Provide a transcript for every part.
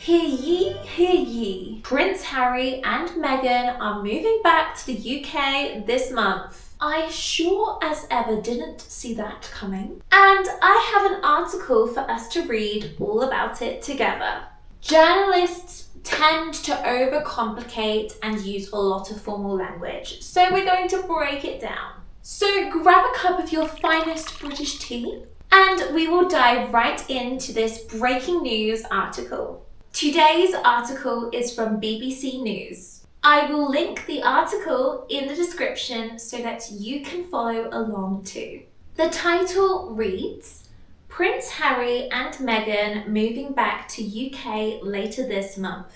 Hear ye, hear ye. Prince Harry and Meghan are moving back to the UK this month. I sure as ever didn't see that coming. And I have an article for us to read all about it together. Journalists tend to overcomplicate and use a lot of formal language, so we're going to break it down. So grab a cup of your finest British tea and we will dive right into this breaking news article. Today's article is from BBC News. I will link the article in the description so that you can follow along too. The title reads, Prince Harry and Meghan moving back to UK later this month.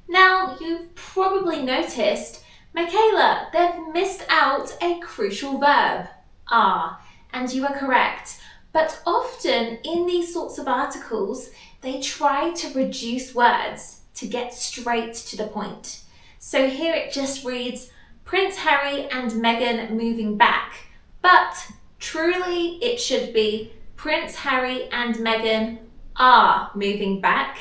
Now, you've probably noticed, Michaela, they've missed out a crucial verb, are, and you are correct. But often in these sorts of articles, they try to reduce words to get straight to the point. So here it just reads, Prince Harry and Meghan moving back. But truly it should be Prince Harry and Meghan are moving back.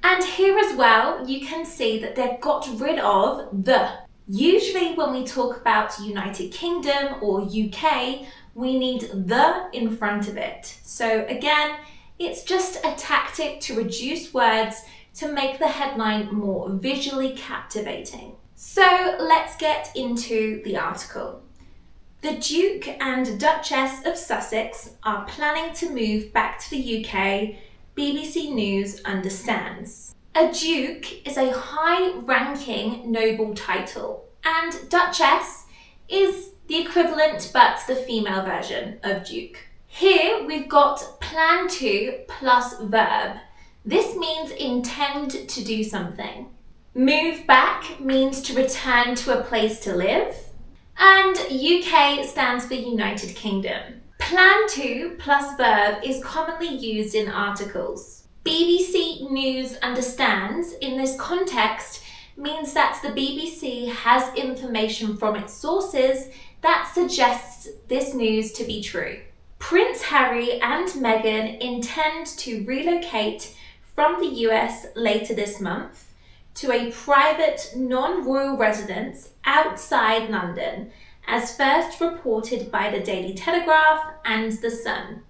And here as well, you can see that they've got rid of the. Usually when we talk about United Kingdom or UK, we need the in front of it. So again, it's just a tactic to reduce words to make the headline more visually captivating. So let's get into the article. The Duke and Duchess of Sussex are planning to move back to the UK, BBC News understands. A Duke is a high-ranking noble title, and Duchess is the equivalent but the female version of Duke. Here we've got plan to plus verb. This means intend to do something. Move back means to return to a place to live. And UK stands for United Kingdom. Plan to plus verb is commonly used in articles. BBC News understands in this context means that the BBC has information from its sources that suggests this news to be true. Prince Harry and Meghan intend to relocate from the US later this month to a private non-royal residence outside London, as first reported by the Daily Telegraph and The Sun.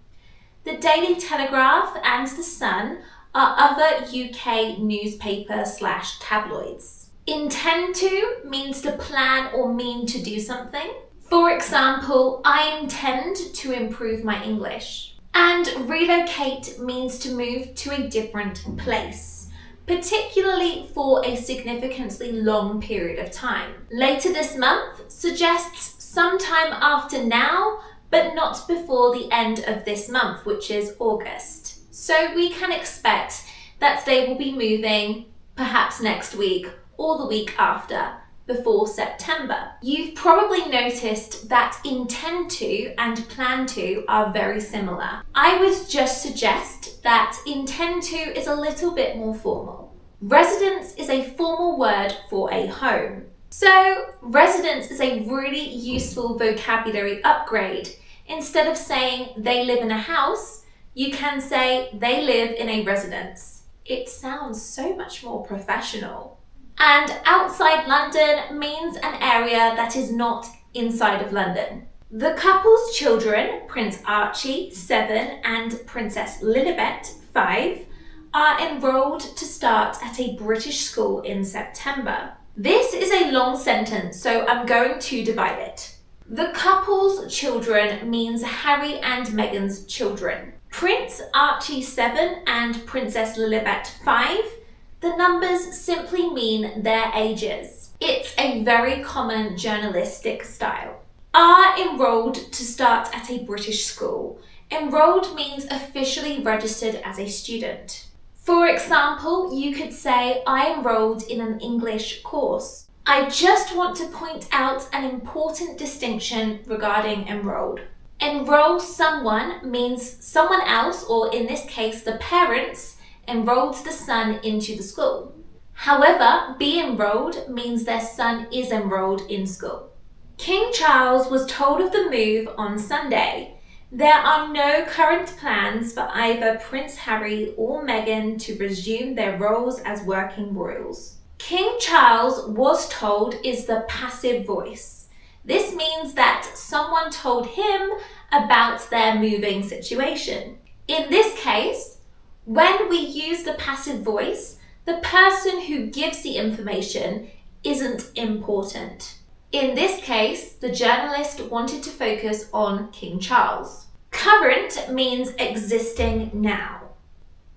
The Daily Telegraph and The Sun are other UK newspaper/tabloids. Intend to means to plan or mean to do something. For example, I intend to improve my English. And relocate means to move to a different place, particularly for a significantly long period of time. Later this month suggests sometime after now, but not before the end of this month, which is August. So we can expect that they will be moving perhaps next week or the week after, before September. You've probably noticed that intend to and plan to are very similar. I would just suggest that intend to is a little bit more formal. Residence is a formal word for a home. So residence is a really useful vocabulary upgrade. Instead of saying they live in a house, you can say they live in a residence. It sounds so much more professional. And outside London means an area that is not inside of London. The couple's children, Prince Archie, 7, and Princess Lilibet, 5, are enrolled to start at a British school in September. This is a long sentence, so I'm going to divide it. The couple's children means Harry and Meghan's children. Prince Archie, 7, and Princess Lilibet, 5, the numbers simply mean their ages. It's a very common journalistic style. Are enrolled to start at a British school. Enrolled means officially registered as a student. For example, you could say, I enrolled in an English course. I just want to point out an important distinction regarding enrolled. Enroll someone means someone else, or in this case, the parents, enrolled the son into the school. However, be enrolled means their son is enrolled in school. King Charles was told of the move on Sunday. There are no current plans for either Prince Harry or Meghan to resume their roles as working royals. King Charles was told is the passive voice. This means that someone told him about their moving situation. In this case, when we use the passive voice, the person who gives the information isn't important. In this case, the journalist wanted to focus on King Charles. Current means existing now.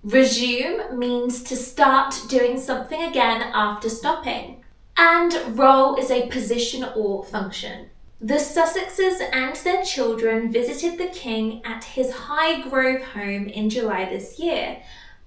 Resume means to start doing something again after stopping. And role is a position or function. The Sussexes and their children visited the king at his Highgrove home in July this year,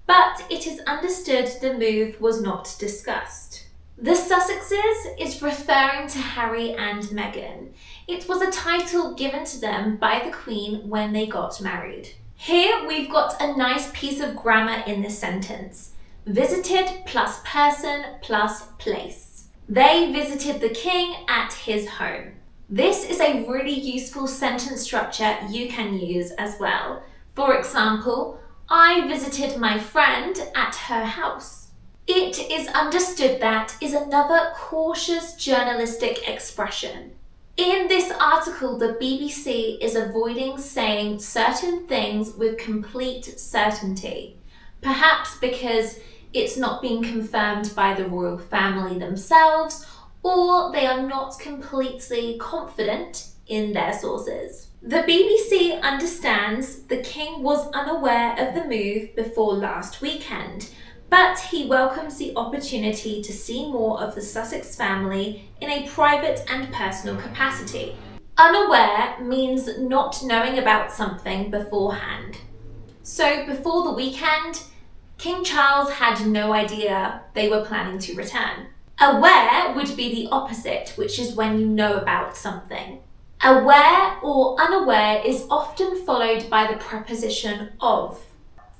but it is understood the move was not discussed. The Sussexes is referring to Harry and Meghan. It was a title given to them by the Queen when they got married. Here we've got a nice piece of grammar in this sentence. Visited plus person plus place. They visited the king at his home. This is a really useful sentence structure you can use as well. For example, I visited my friend at her house. It is understood that is another cautious journalistic expression. In this article, the BBC is avoiding saying certain things with complete certainty, perhaps because it's not being confirmed by the royal family themselves, or they are not completely confident in their sources. The BBC understands the king was unaware of the move before last weekend, but he welcomes the opportunity to see more of the Sussex family in a private and personal capacity. Unaware means not knowing about something beforehand. So before the weekend, King Charles had no idea they were planning to return. Aware would be the opposite, which is when you know about something. Aware or unaware is often followed by the preposition of.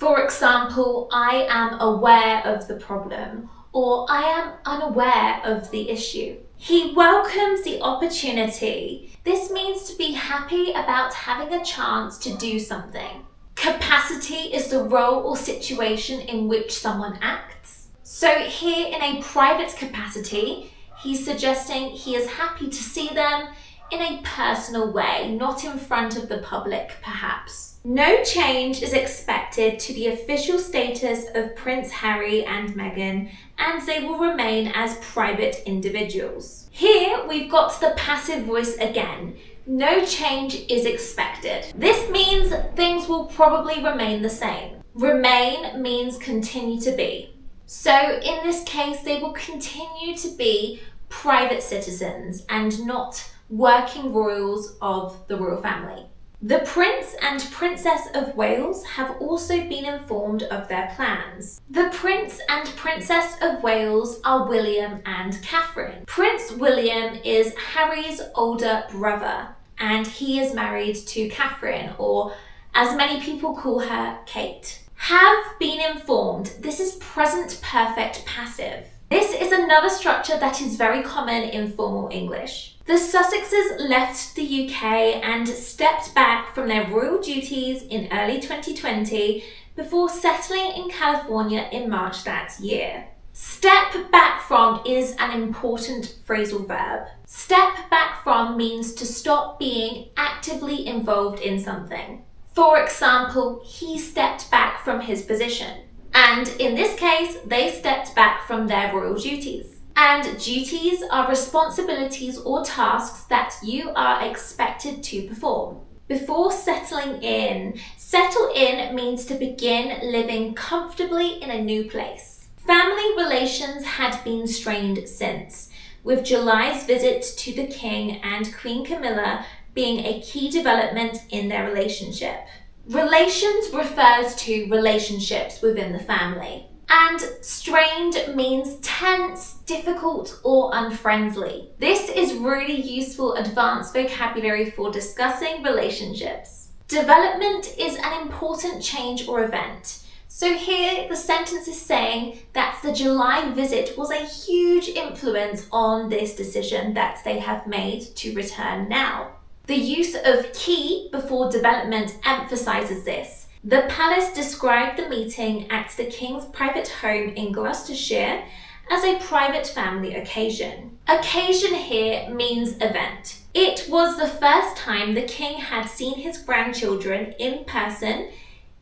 For example, I am aware of the problem, or I am unaware of the issue. He welcomes the opportunity. This means to be happy about having a chance to do something. Capacity is the role or situation in which someone acts. So here in a private capacity, he's suggesting he is happy to see them in a personal way, not in front of the public perhaps. No change is expected to the official status of Prince Harry and Meghan, and they will remain as private individuals. Here we've got the passive voice again. No change is expected. This means things will probably remain the same. Remain means continue to be. So in this case, they will continue to be private citizens and not working royals of the royal family. The Prince and Princess of Wales have also been informed of their plans. The Prince and Princess of Wales are William and Catherine. Prince William is Harry's older brother, and he is married to Catherine, or as many people call her, Kate. Have been informed. This is present perfect passive. This is another structure that is very common in formal English. The Sussexes left the UK and stepped back from their royal duties in early 2020 before settling in California in March that year. Step back from is an important phrasal verb. Step back from means to stop being actively involved in something. For example, he stepped back from his position. And in this case, they stepped back from their royal duties. And duties are responsibilities or tasks that you are expected to perform. Before settling in, settle in means to begin living comfortably in a new place. Family relations had been strained since, with July's visit to the King and Queen Camilla being a key development in their relationship. Relations refers to relationships within the family. And strained means tense, difficult, or unfriendly. This is really useful advanced vocabulary for discussing relationships. Development is an important change or event. So here the sentence is saying that the July visit was a huge influence on this decision that they have made to return now. The use of key before development emphasises this. The palace described the meeting at the King's private home in Gloucestershire as a private family occasion. Occasion here means event. It was the first time the King had seen his grandchildren in person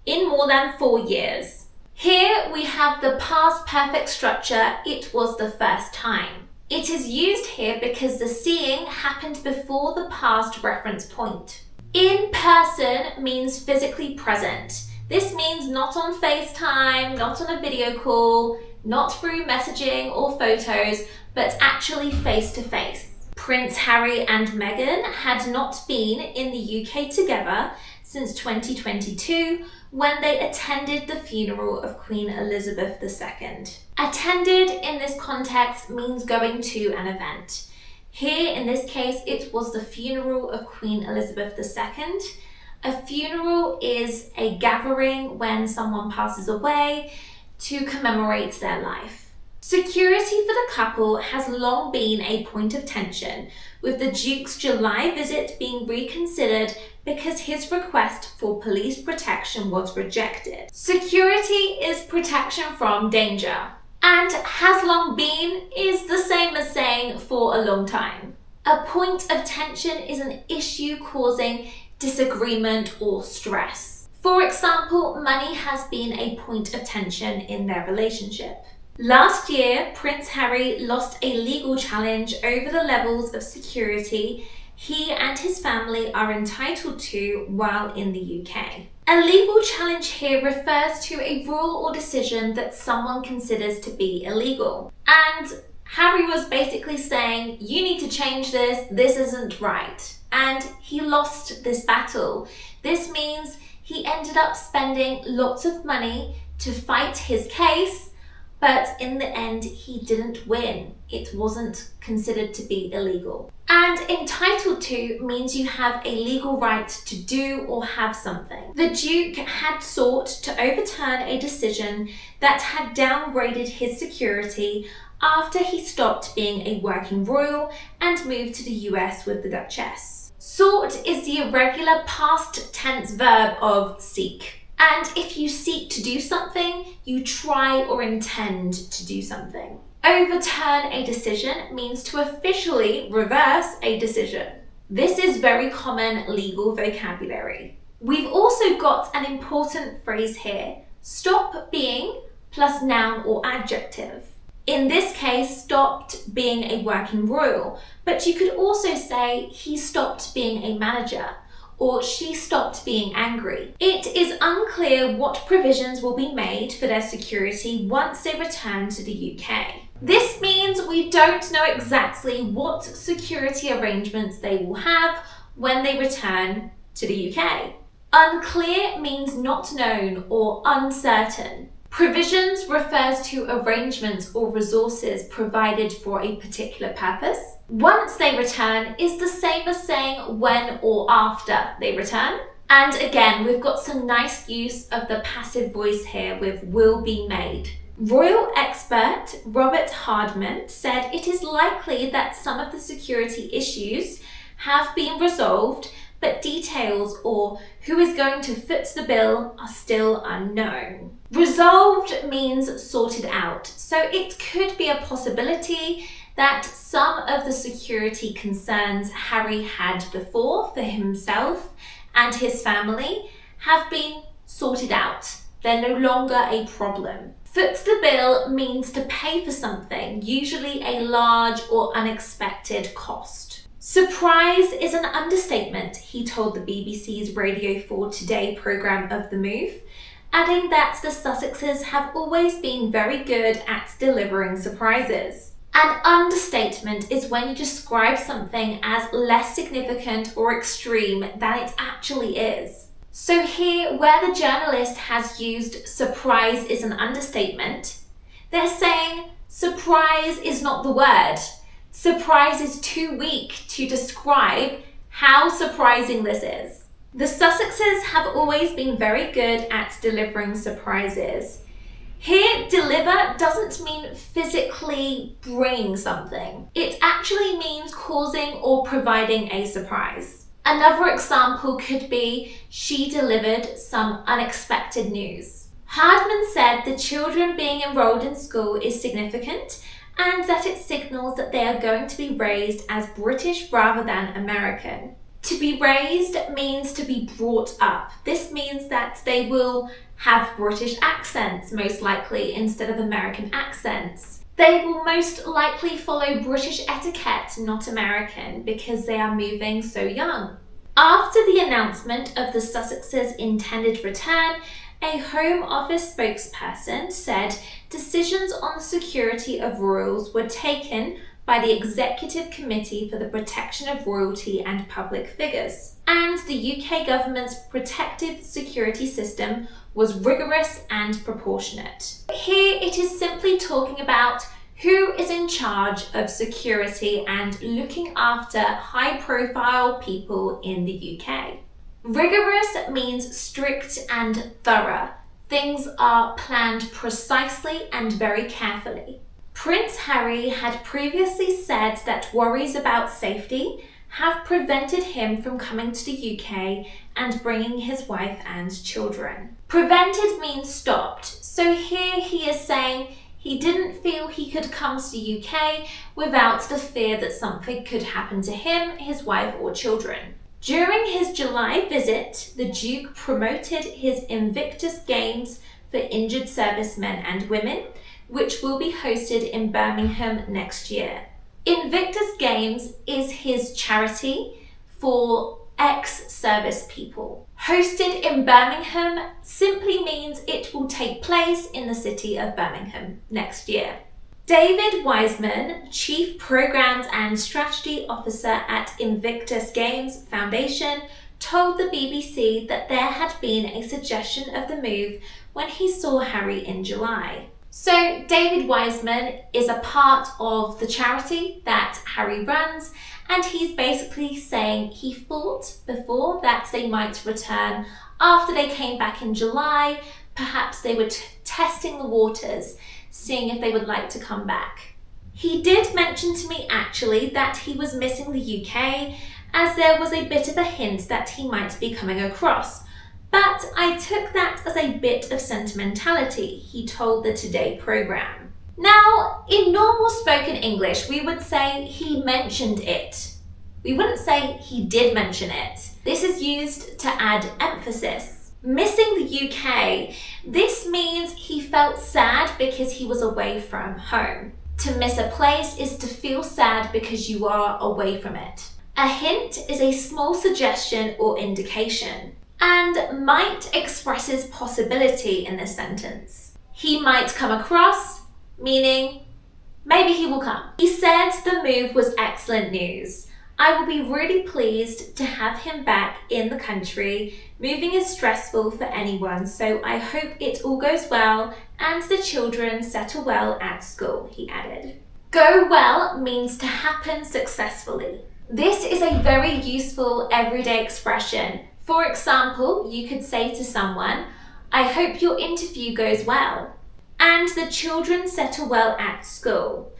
in more than 4 years. Here we have the past perfect structure, it was the first time. It is used here because the seeing happened before the past reference point. In person means physically present. This means not on FaceTime, not on a video call, not through messaging or photos, but actually face to face. Prince Harry and Meghan had not been in the UK together since 2022 when they attended the funeral of Queen Elizabeth II. Attended in this context means going to an event. Here, in this case, it was the funeral of Queen Elizabeth II. A funeral is a gathering when someone passes away to commemorate their life. Security for the couple has long been a point of tension, with the Duke's July visit being reconsidered because his request for police protection was rejected. Security is protection from danger, and has long been is the same as saying for a long time. A point of tension is an issue causing disagreement or stress. For example, money has been a point of tension in their relationship. Last year, Prince Harry lost a legal challenge over the levels of security he and his family are entitled to while in the UK. A legal challenge here refers to a rule or decision that someone considers to be illegal. And Harry was basically saying, you need to change this isn't right. And he lost this battle. This means he ended up spending lots of money to fight his case, but in the end he didn't win. It wasn't considered to be illegal. And entitled to means you have a legal right to do or have something. The Duke had sought to overturn a decision that had downgraded his security after he stopped being a working royal and moved to the US with the Duchess. Sought is the irregular past tense verb of seek. And if you seek to do something, you try or intend to do something. Overturn a decision means to officially reverse a decision. This is very common legal vocabulary. We've also got an important phrase here, stop being plus noun or adjective. In this case, stopped being a working royal, but you could also say he stopped being a manager, or she stopped being angry. It is unclear what provisions will be made for their security once they return to the UK. This means we don't know exactly what security arrangements they will have when they return to the UK. Unclear means not known or uncertain. Provisions refers to arrangements or resources provided for a particular purpose. Once they return is the same as saying when or after they return. And again, we've got some nice use of the passive voice here with will be made. Royal expert Robert Hardman said it is likely that some of the security issues have been resolved, but details or who is going to foot the bill are still unknown. Resolved means sorted out, so it could be a possibility that some of the security concerns Harry had before for himself and his family have been sorted out. They're no longer a problem. Foot the bill means to pay for something, usually a large or unexpected cost. Surprise is an understatement, he told the BBC's Radio 4 Today programme of The Move, adding that the Sussexes have always been very good at delivering surprises. An understatement is when you describe something as less significant or extreme than it actually is. So here, where the journalist has used surprise is an understatement, they're saying surprise is not the word. Surprise is too weak to describe how surprising this is. The Sussexes have always been very good at delivering surprises. Here, deliver doesn't mean physically bringing something. It actually means causing or providing a surprise. Another example could be, she delivered some unexpected news. Hardman said the children being enrolled in school is significant and that it signals that they are going to be raised as British rather than American. To be raised means to be brought up. This means that they will have British accents, most likely, instead of American accents. They will most likely follow British etiquette, not American, because they are moving so young. After the announcement of the Sussexes' intended return, a Home Office spokesperson said decisions on the security of royals were taken by the Executive Committee for the Protection of Royalty and Public Figures, and the UK government's protective security system was rigorous and proportionate. Here it is simply talking about who is in charge of security and looking after high-profile people in the UK. Rigorous means strict and thorough. Things are planned precisely and very carefully. Prince Harry had previously said that worries about safety have prevented him from coming to the UK and bringing his wife and children. Prevented means stopped. So here he is saying he didn't feel he could come to the UK without the fear that something could happen to him, his wife, or children. During his July visit, the Duke promoted his Invictus Games for injured servicemen and women, which will be hosted in Birmingham next year. Invictus Games is his charity for ex-service people. Hosted in Birmingham simply means it will take place in the city of Birmingham next year. David Wiseman, Chief Programs and Strategy Officer at Invictus Games Foundation, told the BBC that there had been a suggestion of the move when he saw Harry in July. So David Wiseman is a part of the charity that Harry runs, and he's basically saying he thought before that they might return after they came back in July. Perhaps they were testing the waters, seeing if they would like to come back. He did mention to me actually that he was missing the UK, as there was a bit of a hint that he might be coming across. But I took that as a bit of sentimentality, he told the Today programme. Now, in normal spoken English, we would say he mentioned it. We wouldn't say he did mention it. This is used to add emphasis. Missing the UK, this means he felt sad because he was away from home. To miss a place is to feel sad because you are away from it. A hint is a small suggestion or indication, and might expresses possibility in this sentence. He might come across, meaning maybe he will come. He said the move was excellent news. I will be really pleased to have him back in the country. Moving is stressful for anyone, so I hope it all goes well and the children settle well at school, he added. Go well means to happen successfully. This is a very useful everyday expression. For example, you could say to someone, I hope your interview goes well, and the children settle well at school.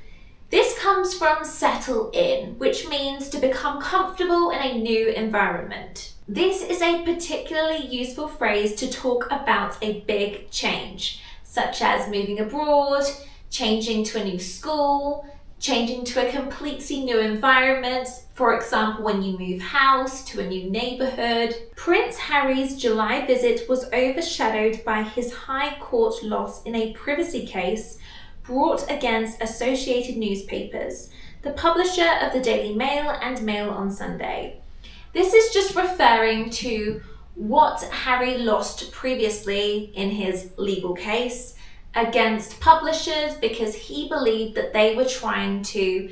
This comes from settle in, which means to become comfortable in a new environment. This is a particularly useful phrase to talk about a big change, such as moving abroad, changing to a new school, changing to a completely new environment, for example, when you move house to a new neighbourhood. Prince Harry's July visit was overshadowed by his High Court loss in a privacy case brought against Associated Newspapers, the publisher of the Daily Mail and Mail on Sunday. This is just referring to what Harry lost previously in his legal case against publishers because he believed that they were trying to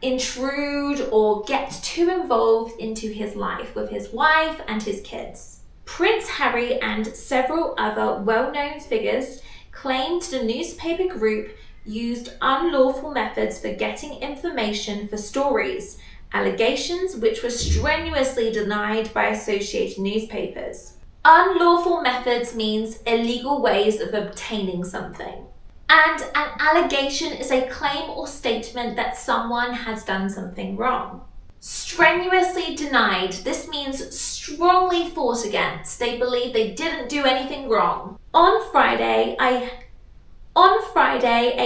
intrude or get too involved into his life with his wife and his kids. Prince Harry and several other well-known figures claimed the newspaper group used unlawful methods for getting information for stories, allegations which were strenuously denied by Associated Newspapers. Unlawful methods means illegal ways of obtaining something. And an allegation is a claim or statement that someone has done something wrong. strenuously denied. This means strongly fought against. They believe they didn't do anything wrong. On Friday, a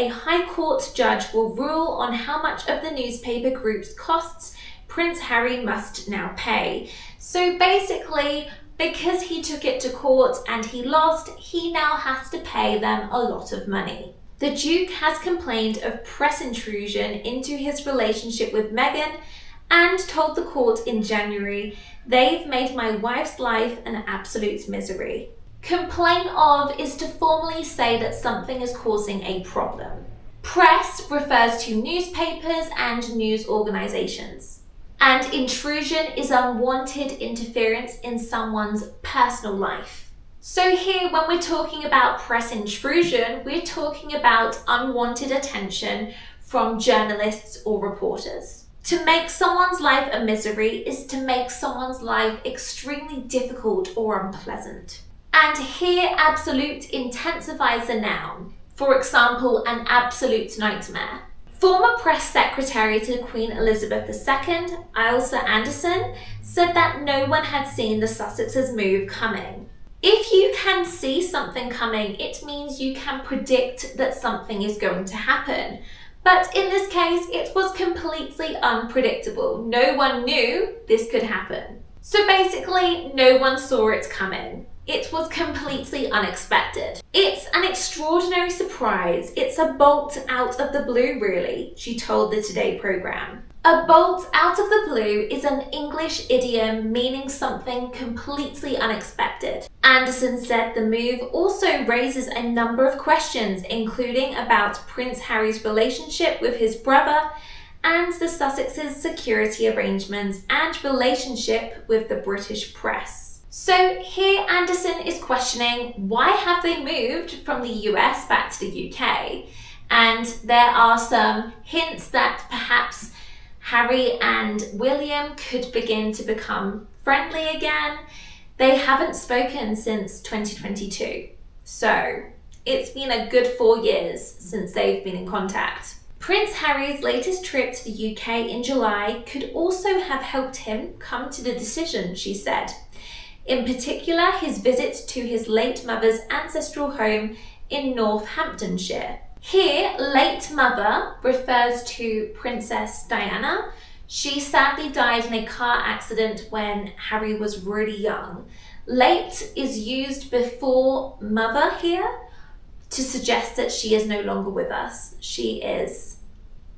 High Court judge will rule on how much of the newspaper group's costs Prince Harry must now pay. So basically, because he took it to court and he lost, he now has to pay them a lot of money. The Duke has complained of press intrusion into his relationship with Meghan and told the court in January, "They've made my wife's life an absolute misery." Complain of is to formally say that something is causing a problem. Press refers to newspapers and news organizations. And intrusion is unwanted interference in someone's personal life. So here, when we're talking about press intrusion, we're talking about unwanted attention from journalists or reporters. To make someone's life a misery is to make someone's life extremely difficult or unpleasant. And here, absolute intensifies the noun. For example, an absolute nightmare. Former press secretary to Queen Elizabeth II, Ailsa Anderson, said that no one had seen the Sussexes' move coming. If you can see something coming, it means you can predict that something is going to happen. But in this case, it was completely unpredictable. No one knew this could happen. So basically, no one saw it coming. It was completely unexpected. It's an extraordinary surprise. It's a bolt out of the blue, really, she told the Today programme. A bolt out of the blue is an English idiom meaning something completely unexpected. Anderson said the move also raises a number of questions, including about Prince Harry's relationship with his brother and the Sussexes' security arrangements and relationship with the British press. So here Anderson is questioning why have they moved from the US back to the UK? And there are some hints that perhaps Harry and William could begin to become friendly again. They haven't spoken since 2022. So it's been a good 4 years since they've been in contact. Prince Harry's latest trip to the UK in July could also have helped him come to the decision, she said. In particular, his visit to his late mother's ancestral home in Northamptonshire. Here, late mother refers to Princess Diana. She sadly died in a car accident when Harry was really young. Late is used before mother here to suggest that she is no longer with us. She is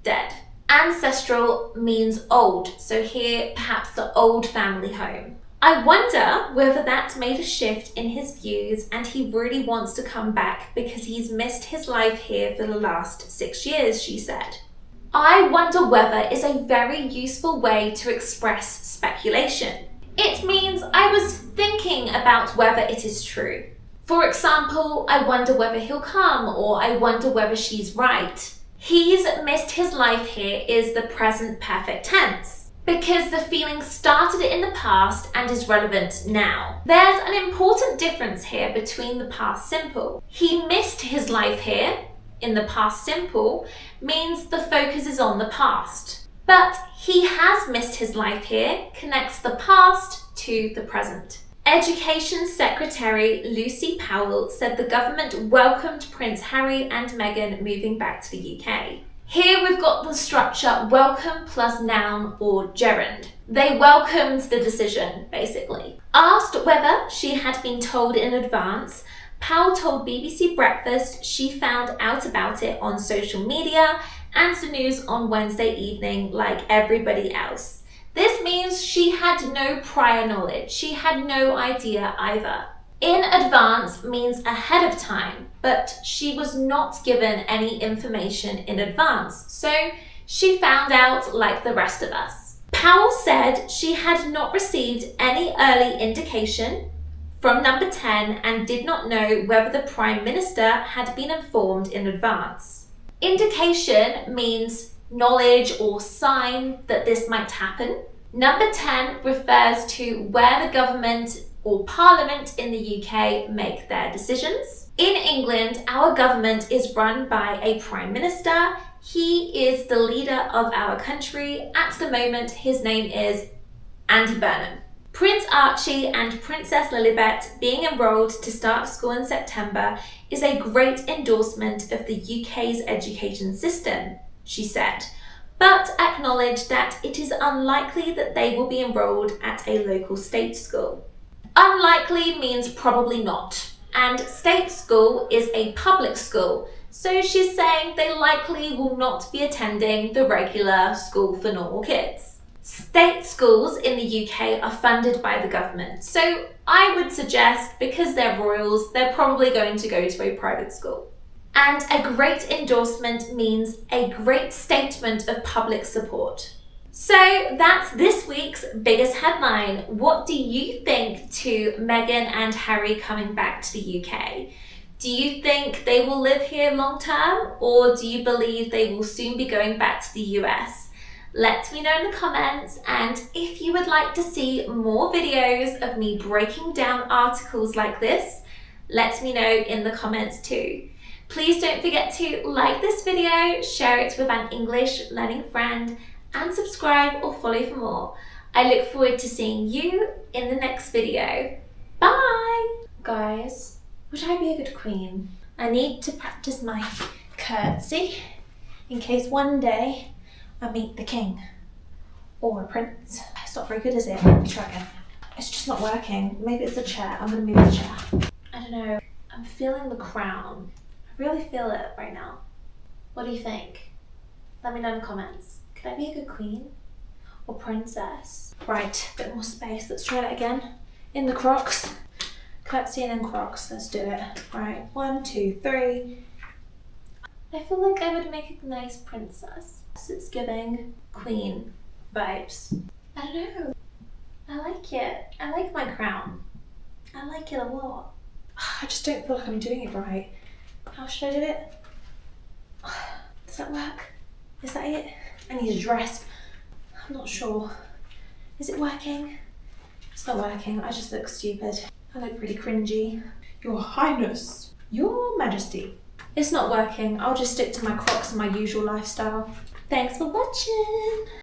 dead. Ancestral means old, so here perhaps the old family home. I wonder whether that made a shift in his views and he really wants to come back because he's missed his life here for the last 6 years, she said. I wonder whether is a very useful way to express speculation. It means I was thinking about whether it is true. For example, I wonder whether he'll come, or I wonder whether she's right. He's missed his life here is the present perfect tense, because the feeling started in the past and is relevant now. There's an important difference here between the past simple. He missed his life here, in the past simple, means the focus is on the past. But he has missed his life here connects the past to the present. Education Secretary Lucy Powell said the government welcomed Prince Harry and Meghan moving back to the UK. Here we've got the structure welcome plus noun or gerund. They welcomed the decision, basically. Asked whether she had been told in advance, Powell told BBC Breakfast she found out about it on social media and the news on Wednesday evening like everybody else. This means she had no prior knowledge. She had no idea either. In advance means ahead of time, but she was not given any information in advance, so she found out like the rest of us. Powell said she had not received any early indication from number 10 and did not know whether the Prime Minister had been informed in advance. Indication means knowledge or sign that this might happen. Number 10 refers to where the government or Parliament in the UK make their decisions. In England, our government is run by a Prime Minister. He is the leader of our country. At the moment, his name is Andy Burnham. Prince Archie and Princess Lilibet being enrolled to start school in September is a great endorsement of the UK's education system, she said, but acknowledged that it is unlikely that they will be enrolled at a local state school. Unlikely means probably not, and state school is a public school, so she's saying they likely will not be attending the regular school for normal kids. State schools in the UK are funded by the government, so I would suggest, because they're royals, they're probably going to go to a private school. And a great endorsement means a great statement of public support. So that's this week's biggest headline. What do you think to Meghan and Harry coming back to the UK? Do you think they will live here long term, or do you believe they will soon be going back to the US? Let me know in the comments, and if you would like to see more videos of me breaking down articles like this, let me know in the comments too. Please don't forget to like this video, share it with an English learning friend, and subscribe or follow for more. I look forward to seeing you in the next video. Bye! Guys, would I be a good queen? I need to practice my curtsy in case one day I meet the king or a prince. It's not very good, is it? Let me try again. It's just not working. Maybe it's the chair. I'm gonna move the chair. I don't know. I'm feeling the crown. I really feel it right now. What do you think? Let me know in the comments. Could I be a good queen or princess? Right, a bit more space. Let's try that again. In the Crocs. Curtsy and then Crocs. Let's do it. Right, 1, 2, 3. I feel like I would make a nice princess. It's giving queen vibes. I don't know. I like it. I like my crown. I like it a lot. I just don't feel like I'm doing it right. How should I do it? Does that work? Is that it? I need a dress. I'm not sure. Is it working? It's not working. I just look stupid. I look pretty cringy. Your Highness. Your Majesty. It's not working. I'll just stick to my Crocs and my usual lifestyle. Thanks for watching.